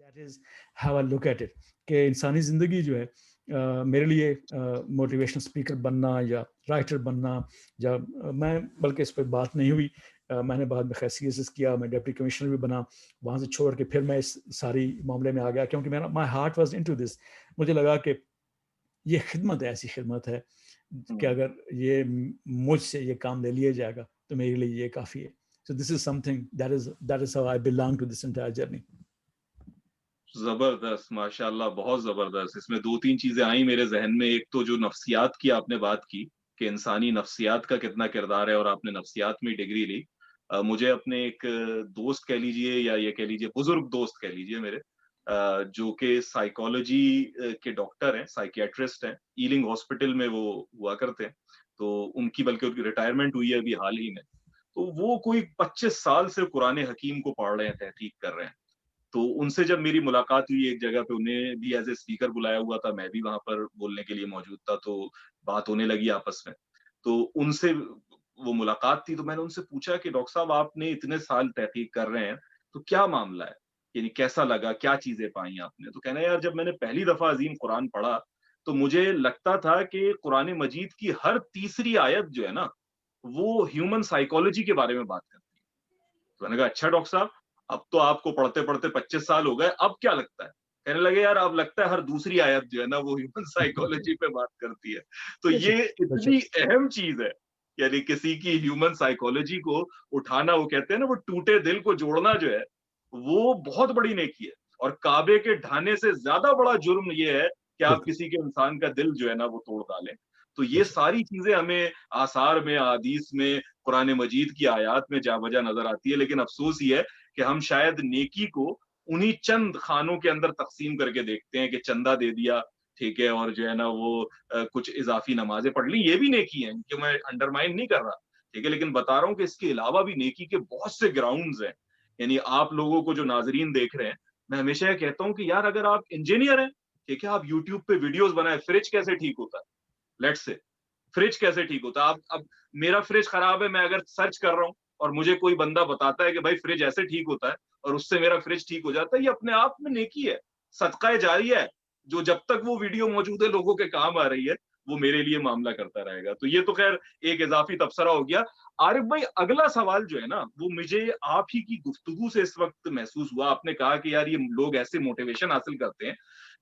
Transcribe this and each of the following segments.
That is how I look at it. کہ انسانی زندگی جو ہے میرے لیے موٹیویشنل اسپیکر بننا یا رائٹر بننا، یا میں بلکہ اس پہ بات نہیں ہوئی، میں نے بعد میں خیر CSS کیا، میں ڈپٹی کمشنر بھی بنا، وہاں سے چھوڑ کے پھر میں اس ساری معاملے میں آ گیا کیونکہ میرا my heart was into this. مجھے لگا کہ یہ خدمت ہے، ایسی خدمت ہے کہ اگر یہ مجھ سے یہ کام لے لیا جائے گا تو میرے لیے یہ کافی ہے. So this is something that is how I belong to this entire journey. زبردست، ماشاء اللہ، بہت زبردست. اس میں دو تین چیزیں آئیں میرے ذہن میں. ایک تو جو نفسیات کی آپ نے بات کی کہ انسانی نفسیات کا کتنا کردار ہے، اور آپ نے نفسیات میں ڈگری لی. مجھے اپنے ایک دوست کہہ لیجئے یا یہ کہہ لیجئے بزرگ دوست کہہ لیجئے میرے، جو کہ سائیکالوجی کے ڈاکٹر ہیں، سائیکیٹرسٹ ہیں، ایلنگ ہاسپٹل میں وہ ہوا کرتے ہیں. تو ان کی بلکہ ان کی ریٹائرمنٹ ہوئی ہے ابھی حال ہی میں. تو وہ کوئی 25 سال سے قرآن حکیم کو پڑھ رہے ہیں، تحقیق کر رہے ہیں. تو ان سے جب میری ملاقات ہوئی ایک جگہ پہ، انہیں بھی ایز اے اسپیکر بلایا ہوا تھا، میں بھی وہاں پر بولنے کے لیے موجود تھا، تو بات ہونے لگی آپس میں. تو ان سے وہ ملاقات تھی، تو میں نے ان سے پوچھا کہ ڈاکٹر صاحب آپ نے اتنے سال تحقیق کر رہے ہیں تو کیا معاملہ ہے، یعنی کیسا لگا، کیا چیزیں پائیں آپ نے؟ تو کہنا یار جب میں نے پہلی دفعہ عظیم قرآن پڑھا تو مجھے لگتا تھا کہ قرآن مجید کی ہر تیسری آیت جو ہے نا وہ ہیومن سائیکالوجی کے بارے میں بات کرتی ہے. تو میں نے کہا اچھا ڈاکٹر صاحب، اب تو آپ کو پڑھتے پڑھتے 25 سال ہو گئے، اب کیا لگتا ہے؟ کہنے لگے یار اب لگتا ہے ہر دوسری آیت جو ہے نا وہ ہیومن سائیکالوجی پہ بات کرتی ہے. تو یہ اتنی اہم چیز ہے، یعنی کسی کی ہیومن سائیکالوجی کو اٹھانا، وہ کہتے ہیں نا وہ ٹوٹے دل کو جوڑنا جو ہے وہ بہت بڑی نیکی ہے. اور کعبے کے ڈھانے سے زیادہ بڑا جرم یہ ہے کہ آپ کسی کے انسان کا دل جو ہے نا وہ توڑ ڈالیں. تو یہ ساری چیزیں ہمیں آثار میں، احادیث میں، قرآن مجید کی آیات میں جا بجا نظر آتی ہے. لیکن افسوس یہ ہے کہ ہم شاید نیکی کو انہی چند خانوں کے اندر تقسیم کر کے دیکھتے ہیں کہ چندہ دے دیا، ٹھیک ہے، اور جو ہے نا وہ کچھ اضافی نمازیں پڑھ لی، یہ بھی نیکی ہیں کہ میں انڈرمائن نہیں کر رہا، ٹھیک ہے، لیکن بتا رہا ہوں کہ اس کے علاوہ بھی نیکی کے بہت سے گراؤنڈز ہیں. یعنی آپ لوگوں کو جو ناظرین دیکھ رہے ہیں، میں ہمیشہ یہ کہتا ہوں کہ یار اگر آپ انجینئر ہیں، ٹھیک ہے، آپ یوٹیوب پہ ویڈیوز بنائیں، فریج کیسے ٹھیک ہوتا ہے، لیٹ سے فریج کیسے ٹھیک ہوتا ہے. اب میرا فریج خراب ہے، میں اگر سرچ کر رہا ہوں اور مجھے کوئی بندہ بتاتا ہے کہ بھائی فریج ایسے ٹھیک ہوتا ہے اور اس سے میرا فریج ٹھیک ہو جاتا ہے، یہ اپنے آپ میں نیکی ہے، صدقہ جاریہ ہے، جو جب تک وہ ویڈیو موجود ہے لوگوں کے کام آ رہی ہے، وہ میرے لیے معاملہ کرتا رہے گا. تو یہ تو خیر ایک اضافی تبصرہ ہو گیا. عارف بھائی اگلا سوال جو ہے نا وہ مجھے آپ ہی کی گفتگو سے اس وقت محسوس ہوا. آپ نے کہا کہ یار یہ لوگ ایسے موٹیویشن حاصل کرتے ہیں،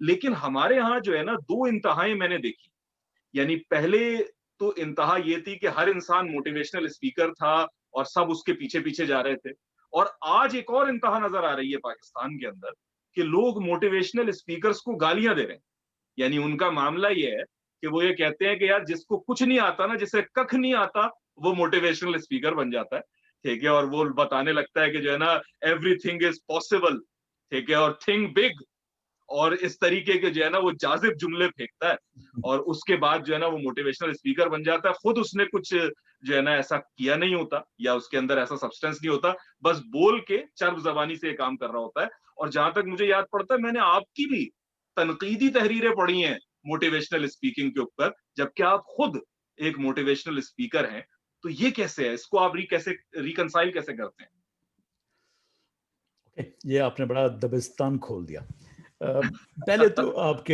لیکن ہمارے ہاں جو ہے نا دو انتہائیں میں نے دیکھی. یعنی پہلے تو انتہا یہ تھی کہ ہر انسان موٹیویشنل اسپیکر تھا اور سب اس کے پیچھے پیچھے جا رہے تھے. اور آج ایک اور انتہا نظر آ رہی ہے پاکستان کے اندر کہ لوگ موٹیویشنل اسپیکرز کو گالیاں دے رہے ہیں. یعنی ان کا معاملہ یہ ہے کہ وہ یہ کہتے ہیں کہ یار جس کو کچھ نہیں آتا نا، جسے ککھ نہیں آتا، وہ موٹیویشنل اسپیکر بن جاتا ہے، ٹھیک ہے، اور وہ بتانے لگتا ہے کہ جو ہے نا ایوری تھنگ از پاسبل، ٹھیک ہے، اور تھنک بگ، اور اس طریقے کے جو ہے نا وہ جاذب جملے پھینکتا ہے. اور اس کے بعد جو ہے نا وہ موٹیویشنل اسپیکر بن جاتا ہے. خود اس نے کچھ جو ہے نا ایسا کیا نہیں ہوتا، یا اس کے اندر ایسا سبسٹینس نہیں ہوتا، بس بول کے چرب زبانی سے یہ کام کر رہا ہوتا ہے. اور جہاں تک مجھے یاد پڑتا ہے میں نے آپ کی بھی تنقیدی تحریریں پڑھی ہیں موٹیویشنل اسپیکنگ کے اوپر، جبکہ آپ خود ایک موٹیویشنل اسپیکر ہیں. تو یہ کیسے ہے، اس کو آپ ریکنسائل کیسے کرتے ہیں؟ یہ آپ نے بڑا دبستان کھول دیا. پہلے تو آپ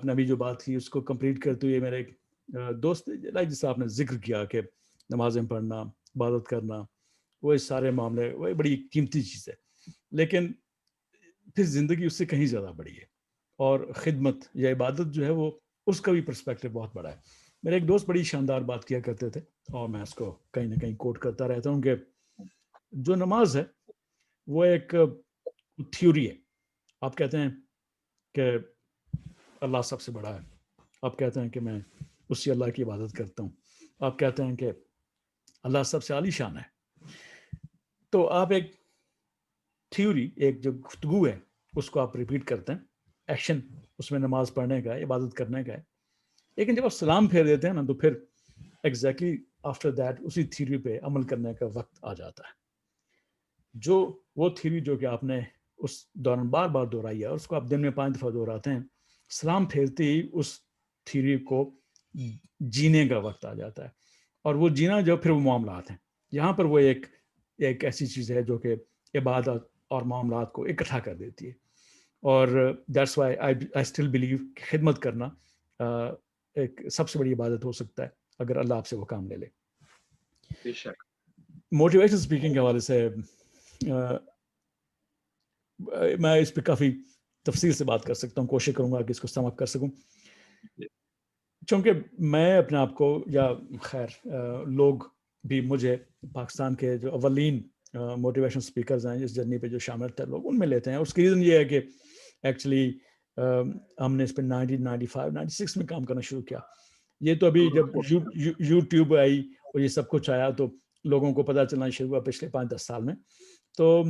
نے ابھی جو بات کی اس کو کمپلیٹ کرتے ہوئے میرے ایک دوست جس سے آپ نے ذکر کیا کہ نمازیں پڑھنا، عبادت کرنا، وہ سارے معاملے وہ بڑی قیمتی چیز ہے، لیکن پھر زندگی اس سے کہیں زیادہ بڑی ہے، اور خدمت یا عبادت جو ہے وہ اس کا بھی پرسپیکٹو بہت بڑا ہے. میرے ایک دوست بڑی شاندار بات کیا کرتے تھے، اور میں اس کو کہیں نہ کہیں کوٹ کرتا رہتا ہوں کہ جو نماز ہے وہ ایک تھیوری ہے. آپ کہتے ہیں کہ اللہ سب سے بڑا ہے، آپ کہتے ہیں کہ میں اسی اللہ کی عبادت کرتا ہوں، آپ کہتے ہیں کہ اللہ سب سے عالی شان ہے. تو آپ ایک تھیوری، ایک جو گفتگو ہے اس کو آپ ریپیٹ کرتے ہیں، ایکشن اس میں نماز پڑھنے کا ہے، عبادت کرنے کا ہے. لیکن جب آپ سلام پھیر دیتے ہیں نا تو پھر ایگزیکٹلی آفٹر دیٹ اسی تھیوری پہ عمل کرنے کا وقت آ جاتا ہے. جو وہ تھیوری جو کہ آپ نے اس دوران بار بار دہرائی ہے، اور اس کو آپ دن میں 5 دفعہ دہراتے ہیں، سلام پھیرتے ہی اس تھیوری کو جینے کا وقت آ جاتا ہے. اور وہ جینا جو پھر وہ معاملات ہیں، یہاں پر وہ ایک ایسی چیز ہے جو کہ عبادت اور معاملات کو اکٹھا کر دیتی ہے. اور that's why I still believe کہ خدمت کرنا ایک سب سے بڑی عبادت ہو سکتا ہے اگر اللہ آپ سے وہ کام لے لے. بے شک. موٹیویشن اسپیکنگ کے حوالے سے میں اس پہ کافی تفصیل سے بات کر سکتا ہوں, کوشش کروں گا کہ اس کو سم اپ کر سکوں, چونکہ میں اپنے آپ کو, یا خیر لوگ بھی مجھے پاکستان کے جو اولین موٹیویشن اسپیکرز ہیں اس جرنی پہ جو شامل تھے لوگ, ان میں لیتے ہیں. اس کی ریزن یہ ہے کہ ایکچولی ہم نے اس پہ 1995-96 میں کام کرنا شروع کیا. یہ تو ابھی جب یوٹیوب آئی اور یہ سب کچھ آیا تو لوگوں کو پتہ چلنا شروع ہوا پچھلے 5-10 سال میں. تو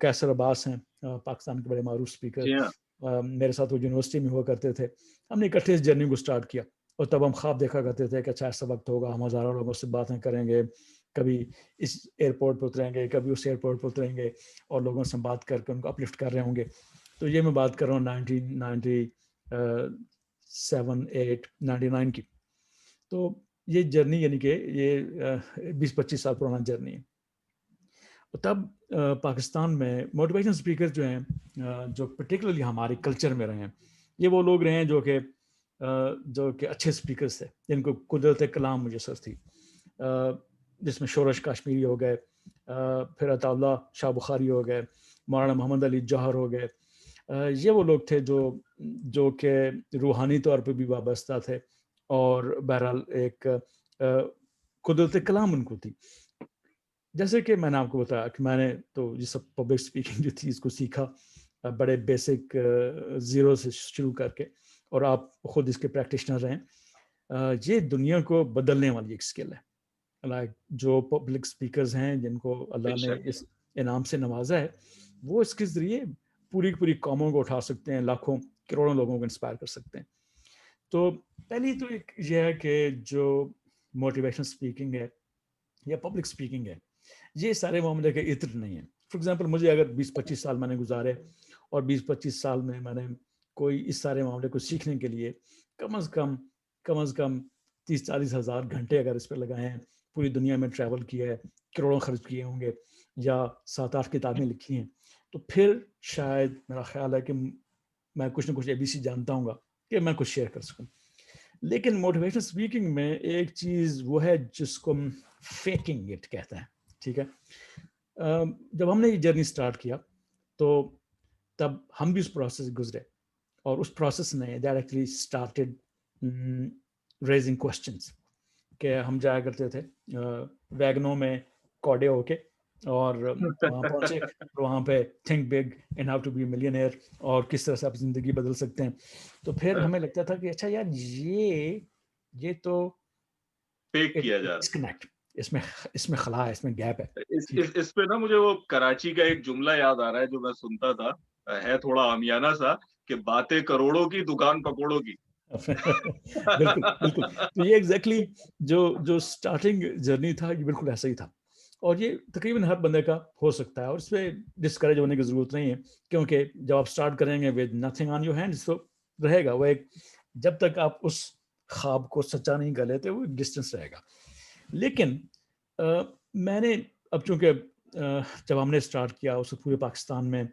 قیصر عباس ہیں پاکستان کے بڑے معروف اسپیکر, میرے ساتھ وہ یونیورسٹی میں ہوا کرتے تھے. ہم نے اکٹھے اس جرنی کو اسٹارٹ کیا اور تب ہم خواب دیکھا کرتے تھے کہ اچھا ایسا وقت ہوگا ہم ہزاروں لوگوں سے باتیں کریں گے, کبھی اس ایئرپورٹ پہ اتریں گے, کبھی اس ایئرپورٹ پہ اتریں گے اور لوگوں سے بات کر کے ان کو اپلفٹ کر رہے ہوں گے. تو یہ میں بات کر رہا ہوں 1997-98-99 کی. تو یہ جرنی یعنی کہ یہ 20-25 سال پرانا جرنی ہے. تب پاکستان میں موٹیویشن اسپیکر جو ہیں جو پرٹیکولرلی ہمارے کلچر میں رہے ہیں, یہ وہ لوگ رہے ہیں جو کہ اچھے اسپیکرس تھے, جن کو قدرت کلام میسر تھی, جس میں شورش کاشمیری ہو گئے, پھر عطا اللہ شاہ بخاری ہو گئے, مولانا محمد علی جوہر ہو گئے. یہ وہ لوگ تھے جو کہ روحانی طور پہ بھی وابستہ تھے اور بہرحال ایک قدرت کلام ان کو تھی. جیسے کہ میں نے آپ کو بتایا کہ میں نے تو یہ سب پبلک اسپیکنگ جو تھی اس کو سیکھا بڑے بیسک زیرو سے شروع کر کے, اور آپ خود اس کے پریکٹیشنر ہیں. یہ دنیا کو بدلنے والی ایک اسکل ہے. لائک جو پبلک اسپیکرز ہیں جن کو اللہ نے اس انعام سے نوازا ہے, وہ اس کے ذریعے پوری قوموں کو اٹھا سکتے ہیں, لاکھوں کروڑوں لوگوں کو انسپائر کر سکتے ہیں. تو پہلی تو ایک یہ ہے کہ جو موٹیویشن اسپیکنگ ہے یا پبلک اسپیکنگ ہے, یہ سارے معاملے کے عطر نہیں ہیں. فار ایگزامپل مجھے اگر 20-25 سال میں نے گزارے اور 20-25 سال میں نے کوئی اس سارے معاملے کو سیکھنے کے لیے کم از کم 30-40 ہزار گھنٹے اگر اس پہ لگائے ہیں, پوری دنیا میں ٹریول کیا ہے, کروڑوں خرچ کیے ہوں گے, یا 7-8 کتابیں لکھی ہیں, تو پھر شاید میرا خیال ہے کہ میں کچھ نہ کچھ ABC جانتا ہوں گا کہ میں کچھ شیئر کر سکوں. لیکن موٹیویشن اسپیکنگ میں ایک چیز وہ ہے جس کو فیکنگ اٹ کہتے ہیں. ٹھیک ہے, جب ہم نے یہ جرنی اسٹارٹ کیا تو تب ہم بھی اس پروسیس سے گزرے, اور اس پروسیس نے ڈائریکٹلی اسٹارٹیڈ ریزنگ کوشچنس کہ ہم جایا کرتے تھے ویگنوں میں کوڈے ہو کے, اور وہاں پہنچے, وہاں پہ think big and how to be millionaire, اور کس طرح سے آپ زندگی بدل سکتے ہیں. تو پھر ہمیں لگتا تھا کہ اچھا یار یہ تو فیک کیا جا ڈسکنیکٹ, اس میں خلا ہے, اس میں گیپ ہے. اس پہ نا مجھے وہ کراچی کا ایک جملہ یاد آ رہا ہے جو میں سنتا تھا, ہے تھوڑا عامیانہ سا, کہ باتیں کروڑوں کی دکان پکوڑوں کی. بالکل. تو یہ ایگزیکٹلی جو اسٹارٹنگ جرنی تھا یہ بالکل ایسا ہی تھا, اور یہ تقریباً ہر بندے کا ہو سکتا ہے, اور اس پہ ڈسکریج ہونے کی ضرورت نہیں ہے, کیونکہ جب آپ اسٹارٹ کریں گے with nothing on your hands تو رہے گا وہ ایک, جب تک آپ اس خواب کو سچا نہیں کر لیتے وہ ڈسٹینس رہے گا. لیکن میں نے اب چونکہ جب ہم نے اسٹارٹ کیا اس پورے پاکستان میں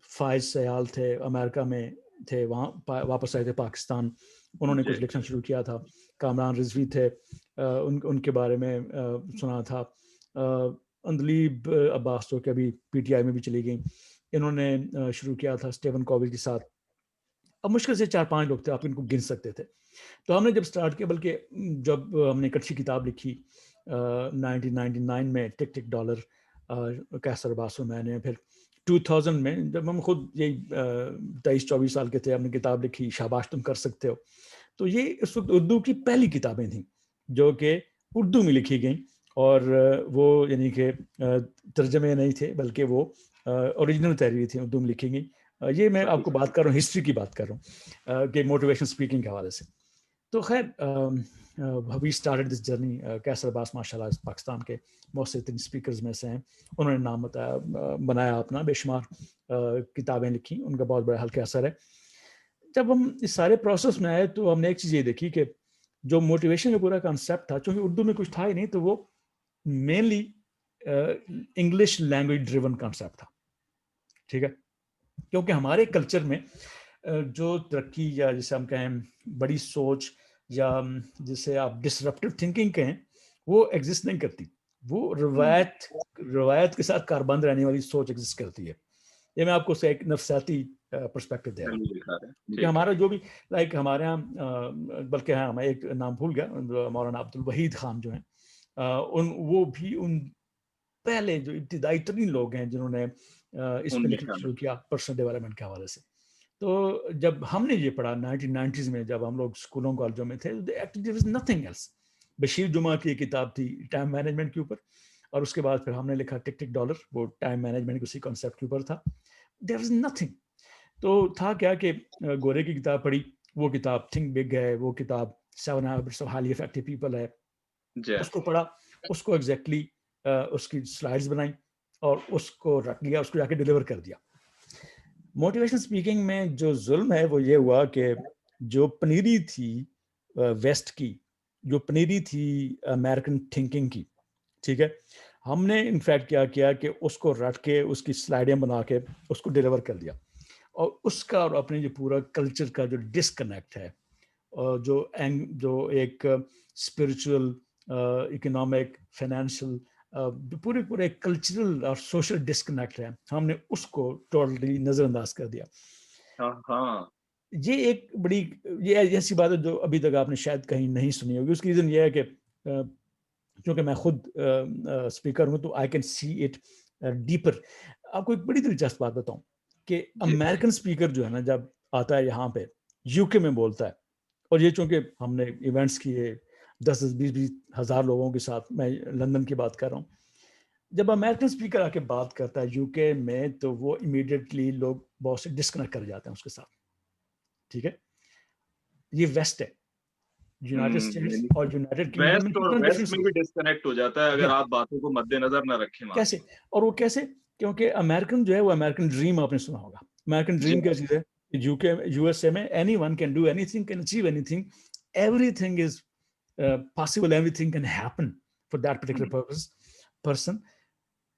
فائز سیال تھے, امریکہ میں تھے, وہاں واپس آئے تھے پاکستان, انہوں نے کچھ لکھنا شروع کیا تھا. کامران رضوی تھے, ان کے بارے میں سنا تھا. اندلیب عباس جو کہ ابھی PTI میں بھی چلی گئیں, انہوں نے شروع کیا تھا اسٹیون کووی کے ساتھ. اب مشکل سے 4-5 لوگ تھے, آپ ان کو گن سکتے تھے. تو ہم نے جب اسٹارٹ کیا, بلکہ جب ہم نے ایک اچھی کتاب لکھی 1999 میں, ٹک ٹک ڈالر, قیصر عباس و میں نے, پھر 2000 میں جب ہم خود یہی 23-24 سال کے تھے, ہم نے کتاب لکھی شاباش تم کر سکتے ہو. تو یہ اس وقت اردو کی پہلی کتابیں تھیں جو کہ اردو میں لکھی گئیں, اور وہ یعنی کہ ترجمے نہیں تھے بلکہ وہ اوریجنل تحریر تھیں, اردو میں لکھی گئیں. یہ میں آپ کو بات کر رہا ہوں, ہسٹری کی بات کر رہا ہوں کہ موٹیویشن اسپیکنگ کے حوالے سے. تو خیر وی اسٹارٹڈ دس جرنی. قیصر عباس ماشاء اللہ پاکستان کے مؤثر ترین اسپیکرز میں سے ہیں, انہوں نے نام بنایا اپنا, بے شمار کتابیں لکھی, ان کا بہت بڑا حلقہ اثر ہے. جب ہم اس سارے پروسیس میں آئے تو ہم نے ایک چیز یہ دیکھی کہ جو موٹیویشن کا پورا کانسیپٹ تھا, چونکہ اردو میں کچھ تھا ہی نہیں, تو وہ mainly English language driven concept تھا. ٹھیک ہے, کیونکہ ہمارے کلچر میں جو ترقی یا جسے ہم کہیں بڑی سوچ یا جسے آپ ڈسرپٹیو تھنکنگ کہیں وہ ایگزسٹ نہیں کرتی. وہ روایت کے ساتھ کاربند رہنے والی سوچ ایگزسٹ کرتی ہے. یہ میں آپ کو ایک نفسیاتی پرسپیکٹو دے رہا ہوں کہ ہمارا جو بھی لائک ہمارے یہاں بلکہ ہاں میں ایک نام بھول گیا, مولانا عبد الوحید خان جو ہیں وہ بھی ان پہلے جو ابتدائی ترین لوگ ہیں جنہوں نے اس پہ لکھنا شروع کیا پرسنل ڈیولپمنٹ کے حوالے سے. تو جب ہم نے یہ پڑھا 1990s میں, جب ہم لوگ اسکولوں کالجوں میں تھے, نتھنگ ایلس. بشیر جمعہ کی کتاب تھی ٹائم مینجمنٹ کے اوپر, اور اس کے بعد پھر ہم نے لکھا ٹک ٹک ڈالر, وہ ٹائم مینجمنٹ کے اسی کانسیپٹ کے اوپر تھا. There was nothing. تو تھا کیا کہ گورے کی کتاب پڑھی, وہ کتاب تھنک بگ ہے, وہ کتاب 7 Habits of Highly Effective People ہے, اس کو پڑھا, اس کو ایگزیکٹلی اس کی سلائڈز بنائی اور اس کو رکھ لیا, اس کو جا کے ڈلیور کر دیا. موٹیویشن اسپیکنگ میں جو ظلم ہے وہ یہ ہوا کہ جو پنیری تھی ویسٹ کی, جو پنیری تھی امریکن تھنکنگ کی, ٹھیک ہے, ہم نے انفیکٹ کیا کیا کہ اس کو رٹ کے اس کی سلائڈیں بنا کے اس کو ڈلیور کر دیا, اور اس کا اور اپنے جو پورا کلچر کا جو ڈسکنیکٹ ہے, جو ایک اسپرچل, اکنامک, فائنینشیل, پورے کلچرل اور سوشل ڈسکنیکٹ ہے, ہم نے اس کو ٹوٹلی نظر انداز کر دیا. یہ ایک بڑی یہ ایسی بات ہے جو ابھی تک آپ نے شاید کہیں نہیں سنی ہوگی. اس کی ریزن یہ ہے کہ کیونکہ میں خود اسپیکر ہوں تو I can see it deeper. آپ کو ایک بڑی دلچسپ بات بتاؤں کہ امریکن اسپیکر جو ہے نا, جب آتا ہے یہاں پہ یو کے میں بولتا ہے, اور یہ چونکہ ہم نے ایونٹس کیے 10-20 ہزار لوگوں کے ساتھ, میں لندن کی بات کر رہا ہوں, جب امریکن اسپیکر آ کے بات کرتا ہے یو کے میں تو وہ امیڈیٹلی لوگ بہت سے ڈسکنیکٹ کر جاتے ہیں اس کے ساتھ. ٹھیک ہے, یہ ویسٹ ہے, یونائٹڈ اسٹیٹس اور یونائٹڈ کنگڈم میں بھی ڈسکنیکٹ ہو جاتا ہے اگر آپ باتوں کو مد نظر نہ رکھیں. کیسے, اور وہ کیسے, کیونکہ امریکن جو ہے وہ امریکن ڈریم آپ نے سنا ہوگا. امریکن ڈریم کیا چیز ہے, یو ایس اے میں any one can do any thing, can achieve any thing, every thing is possible, everything can happen for that particular person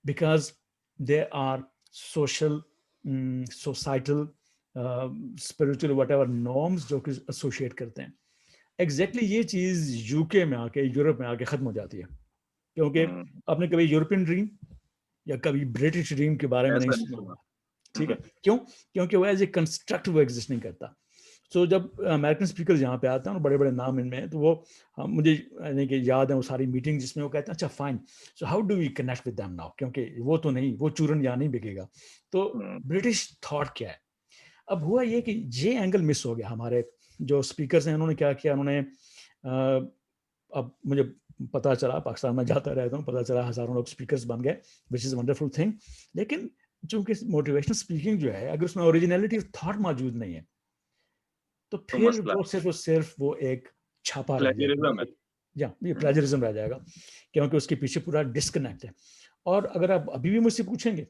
because there are social, societal, spiritual whatever norms جو کہ associate کرتے ہیں. Exactly یہ چیز you کے میں آ کے, Europe میں آ کے ختم ہو جاتی ہے, کیونکہ آپ نے کبھی یورپین ڈریم یا کبھی برٹش ڈریم کے بارے میں نہیں سنا ہوگا. ٹھیک ہے, کیوں؟ کیونکہ وہ ایز اے کنسٹرکٹ وہ ایگزسٹ نہیں کرتا. سو جب امریکن اسپیکر یہاں پہ آتے ہیں اور بڑے بڑے نام ان میں ہیں, تو وہ مجھے یعنی کہ یاد ہے وہ ساری میٹنگ جس میں وہ کہتے ہیں اچھا fine, so how do we connect with them now, کیونکہ وہ تو نہیں, وہ چورن یہاں نہیں بکے گا. تو برٹش تھاٹ کیا ہے. اب ہوا یہ کہ یہ اینگل مس ہو گیا. ہمارے جو اسپیکرز ہیں انہوں نے کیا کیا, انہوں نے اب مجھے پتا چلا, پاکستان میں جاتا رہتا ہوں, پتا چلا ہزاروں لوگ اسپیکرز بن گئے, وچ از ونڈرفل تھنگ. لیکن چونکہ موٹیویشنل اسپیکنگ جو ہے, اگر اس میں اوریجنلٹی آف تھاٹ موجود نہیں ہے تو پھر وہ صرف وہ ایک چھاپا رہ جائے گا, یا یہ پلیجرزم رہ جائے گا, کیونکہ اس کے پیچھے پورا ڈسکنیکٹ ہے. اور اگر آپ ابھی بھی مجھ سے پوچھیں گے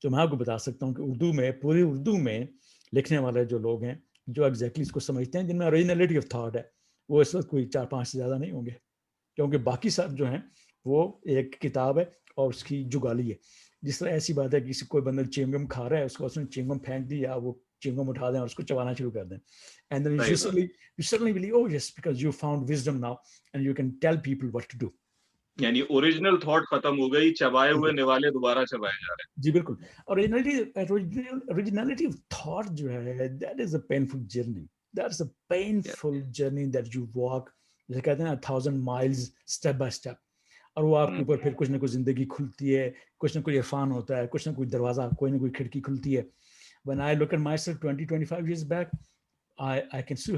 تو میں آپ کو بتا سکتا ہوں کہ اردو میں, پوری اردو میں لکھنے والے جو لوگ ہیں جو ایگزیکٹلی اس کو سمجھتے ہیں, جن میں اوریجنلٹی آف تھاٹ ہے, وہ اس وقت کوئی 4-5 سے زیادہ نہیں ہوں گے, کیونکہ باقی سب جو ہیں وہ ایک کتاب ہے اور اس کی جگالی ہے. جس طرح ایسی بات ہے کہ کسی کوئی بندہ چینگم کھا رہا ہے, اس کو اس نے چینگم پھینک دی, یا وہ چینگم اٹھا دیں اور اس کو چبانا شروع کر دیں, and then you suddenly believe, oh yes, because you found wisdom now and you can tell people what to do. یعنی اوریجنل تھاٹ ختم ہو گئی, چبائے ہوئے نوالے دوبارہ چبائے جا رہے ہیں. جی بالکل. اوریجنلٹی آف تھاٹ جو ہے, that is a painful journey. That's a painful journey that you walk, جیسے کہتے ہیں 1000 miles step by step. اور وہ آپ کے اوپر پھر کچھ نہ کچھ زندگی کھلتی ہے, کچھ نہ کچھ عرفان ہوتا ہے, کچھ نہ کوئی دروازہ, کوئی نہ کوئی کھڑکی کھلتی ہے. When I look at myself 20-25 years back, I can see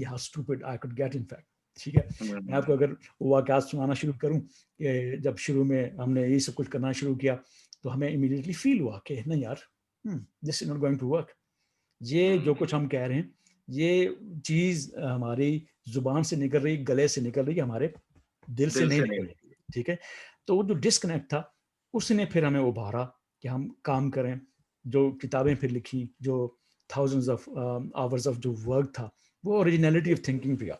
how stupid I could get, in fact. ٹھیک ہے, میں آپ کو اگر واقعات سنانا شروع کروں کہ جب شروع میں ہم نے یہ سب کچھ کرنا شروع کیا تو ہمیں امیڈیٹلی فیل ہوا کہ نہیں یار, this is not going to work. یہ جو کچھ ہم کہہ رہے ہیں, یہ چیز ہماری زبان سے نکل رہی, گلے سے نکل رہی, ہمارے دل سے نہیں نکل رہی. ٹھیک ہے, تو وہ جو ڈسکنیکٹ تھا اس نے پھر ہمیں ابھارا کہ ہم کام کریں. جو کتابیں پھر لکھی, جو thousands of hours of جو ورک تھا, وہ اوریجنلٹی آف تھنکنگ پہ گیا.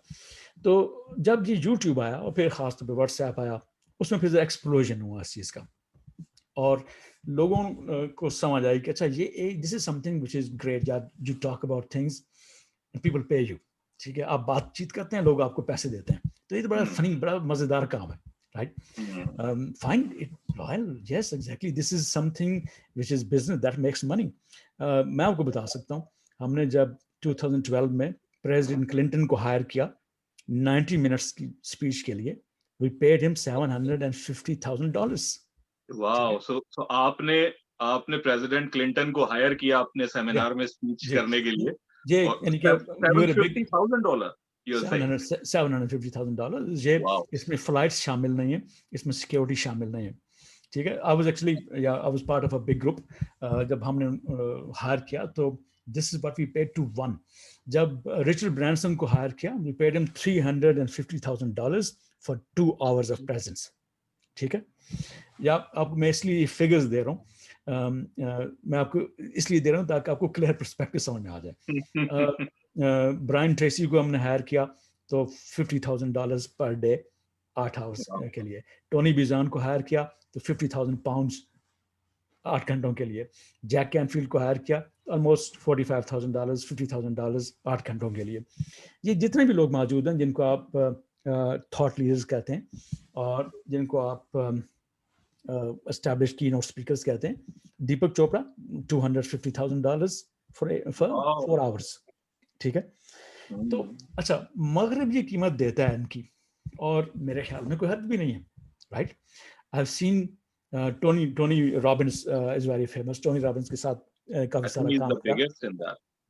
تو جب یہ یوٹیوب آیا اور پھر خاص طور پہ واٹس ایپ آیا, اس میں پھر ایکسپلوژن ہوا اس چیز کا. اور لوگوں کو سمجھ آئی کہ اچھا یہ this is something which is great, you talk about things people pay you. ٹھیک ہے، آپ بات چیت کرتے ہیں، لوگ آپ کو پیسے دیتے ہیں. تو یہ تو بڑا فنی، بڑا مزیدار کام ہے. رائٹ، فائن اٹ لوئل، yes exactly this is something which is business that makes money. میں آپ کو بتا سکتا ہوں، ہم نے جب 2012 میں پریزیڈنٹ کلنٹن کو ہائر کیا 90 منٹس کی اسپیچ کے لیے، we paid him $750,000. واو. سو آپ نے پریزیڈنٹ کلنٹن کو ہائر کیا اپنے Yeah, سیمینار میں اسپیچ جی کرنے کے لیے، جی، اور یعنی کہ you were a big $750,000 you're saying. $750,000. یہ Wow. اس میں فلائٹس شامل نہیں ہیں، اس میں سیکورٹی شامل نہیں ہے. ٹھیک ہے، I was part of a big group. جب ہم نے ہائر کیا تو this is what we paid to one. جب رچرڈ برانسن کو ہائر کیا we paid him $350,000 for 2 hours of presence. ٹھیک ہے، یا آپ کو میں اس لیے فگرز دے رہا ہوں، میں آپ کو اس لیے دے رہا ہوں تاکہ آپ کو کلیئر پرسپیکٹو سمجھ میں آ جائے. برائن ٹریسی کو ہم نے ہائر کیا تو $50,000 پر ڈے 8 آورس کے لیے. ٹونی بیزان کو ہائر کیا تو £50,000 8 گھنٹوں کے لیے. جیک کینفیلڈ کو ہائر کیا آلموسٹ $45,000 $50,000 8 گھنٹوں کے لیے. یہ جتنے بھی لوگ موجود ہیں جن کو آپ تھاٹ لیڈرز کہتے ہیں اور جن کو آپ اسٹیبلش کی نوٹ اسپیکرز کہتے ہیں، دیپک چوپڑا $250,000 for 4 hours. ٹھیک ہے، تو اچھا مغرب یہ قیمت دیتا ہے ان کی، اور میرے خیال میں کوئی حد بھی نہیں ہے. Right, I have seen Tony Robbins is very famous. Tony Robbins کے ساتھ کافی سارا کام کیا.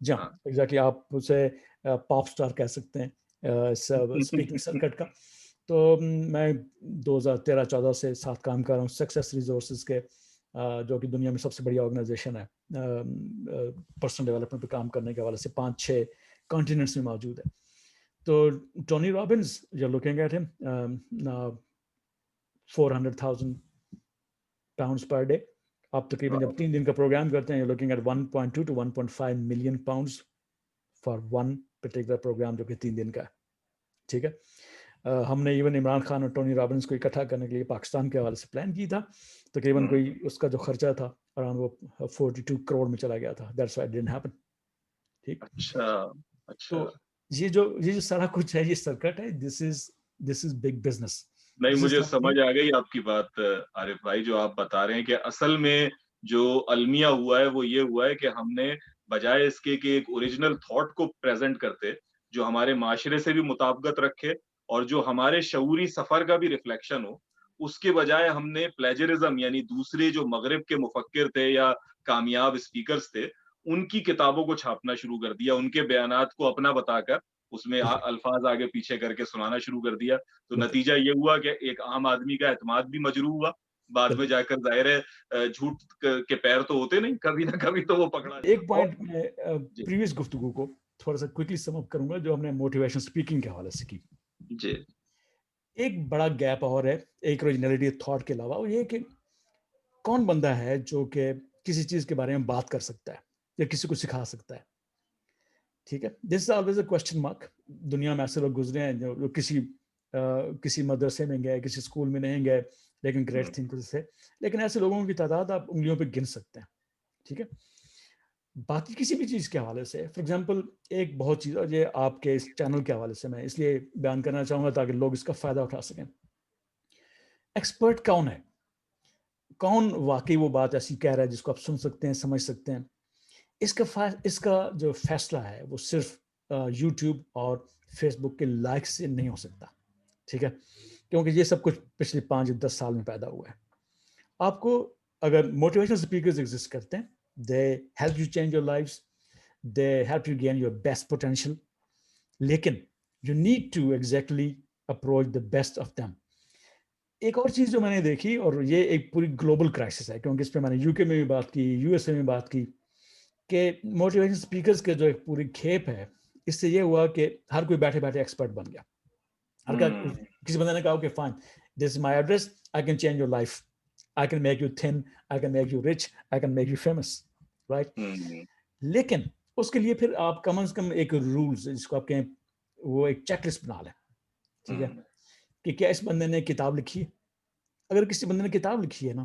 جی ہاں ایگزیکٹلی، آپ اسے پاپ اسٹار کہہ سکتے ہیں اسپیکنگ سرکٹ کا. تو میں 2013-14 سے ساتھ کام کر رہا ہوں سکسیس ریسورسز کے، جو کہ دنیا میں سب سے بڑی آرگنائزیشن ہے پرسنل ڈیولپمنٹ پہ کام کرنے کے حوالے سے، 5-6 کانٹیننٹس میں موجود ہے. تو Tony Robbins you're looking at him now £400,000 per day. آپ تقریباً جب 3 دن کا پروگرام کرتے ہیں you're looking at 1.2 to 1.5 million pounds for one particular program جو کہ 3 دن کا ہے. ٹھیک ہے، ہم نے ایون عمران خان اور ٹونی رابنس کو اکٹھا کرنے کے لیے پاکستان کے حوالے سے پلان کی تھا. تقریباً کوئی اس کا جو خرچہ تھا اراؤنڈ وہ 42 کروڑ میں چلا گیا تھا. That's why it didn't happen. ٹھیک، تو یہ جو سارا کچھ ہے، یہ سرکٹ ہے. this is big business. نہیں، مجھے سمجھ آ گئی آپ کی بات عارف بھائی، جو آپ بتا رہے ہیں کہ اصل میں جو المیہ ہوا ہے وہ یہ ہوا ہے کہ ہم نے بجائے اس کے کہ ایک اوریجنل تھاٹ کو پریزنٹ کرتے جو ہمارے معاشرے سے بھی مطابقت رکھے اور جو ہمارے شعوری سفر کا بھی ریفلیکشن ہو، اس کے بجائے ہم نے پلیجرزم یعنی دوسرے جو مغرب کے مفکر تھے یا کامیاب اسپیکرز تھے ان کی کتابوں کو چھاپنا شروع کر دیا، ان کے بیانات کو اپنا بتا کر اس میں الفاظ آگے پیچھے کر کے سنانا شروع کر دیا. تو نتیجہ یہ ہوا کہ ایک عام آدمی کا اعتماد بھی مجروح ہوا. بعد میں جا کر ظاہر ہے جھوٹ کے پیر تو ہوتے نہیں، کبھی نہ کبھی تو وہ پکڑا. ایک پوائنٹ میں پریویس گفتگو کو تھوڑا سا کوئکلی سم اپ کروں گا جو ہم نے موٹیویشن اسپیکنگ کے حوالے سے کی. جی، ایک بڑا گیپ اور ہے ایک اوریجنلٹی تھاٹ کے علاوہ، وہ یہ کہ کون بندہ ہے جو کہ کسی چیز کے بارے میں بات کر سکتا ہے یا کسی کو سکھا سکتا ہے. ٹھیک ہے، this is always a question mark. دنیا میں ایسے لوگ گزرے ہیں جو کسی مدرسے میں گئے، کسی اسکول میں نہیں گئے لیکن گریٹ تھنکرز تھے، لیکن ایسے لوگوں کی تعداد آپ انگلیوں پہ گن سکتے ہیں. ٹھیک ہے، باقی کسی بھی چیز کے حوالے سے فار ایگزامپل ایک بہت چیز، اور یہ آپ کے اس چینل کے حوالے سے میں اس لیے بیان کرنا چاہوں گا تاکہ لوگ اس کا فائدہ اٹھا سکیں. ایکسپرٹ کون ہے؟ کون واقعی وہ بات ایسی کہہ رہا ہے جس کو آپ سن سکتے ہیں، سمجھ سکتے ہیں؟ اس کا جو فیصلہ ہے وہ صرف یوٹیوب اور فیس بک کے لائکس سے نہیں ہو سکتا. ٹھیک ہے، کیونکہ یہ سب کچھ پچھلے 5-10 سال میں پیدا ہوا ہے. آپ کو اگر موٹیویشنل اسپیکرز ایگزسٹ کرتے ہیں، they help you change your lives, they help you gain your best potential, لیکن you need to exactly approach the best of them. ایک اور چیز جو میں نے دیکھی، اور یہ ایک پوری گلوبل کرائسس ہے کیونکہ اس پہ میں نے یو کے میں بھی بات کی، یو ایس اے میں بات کی، کہ موٹیویشن اسپیکرز کے جو ایک پوری کھیپ ہے، اس سے یہ ہوا کہ ہر کوئی بیٹھے بیٹھے ایکسپرٹ بن گیا. کسی بندے نے کہا کہ fine, this is my address, I can change your life, I can make you thin, I can make you rich, I can make you famous. Right, لیکن اس کے لیے پھر آپ کم از کم ایک رولز جس کو آپ کہیں وہ ایک چیک لسٹ بنا لیں. ٹھیک ہے، کہ کیا اس بندے نے کتاب لکھی ہے؟ اگر کسی بندے نے کتاب لکھی ہے نا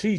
3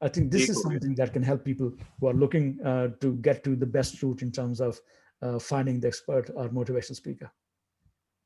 I think this is something that can help people who are looking to get to the best route in terms of finding the expert or motivational speaker.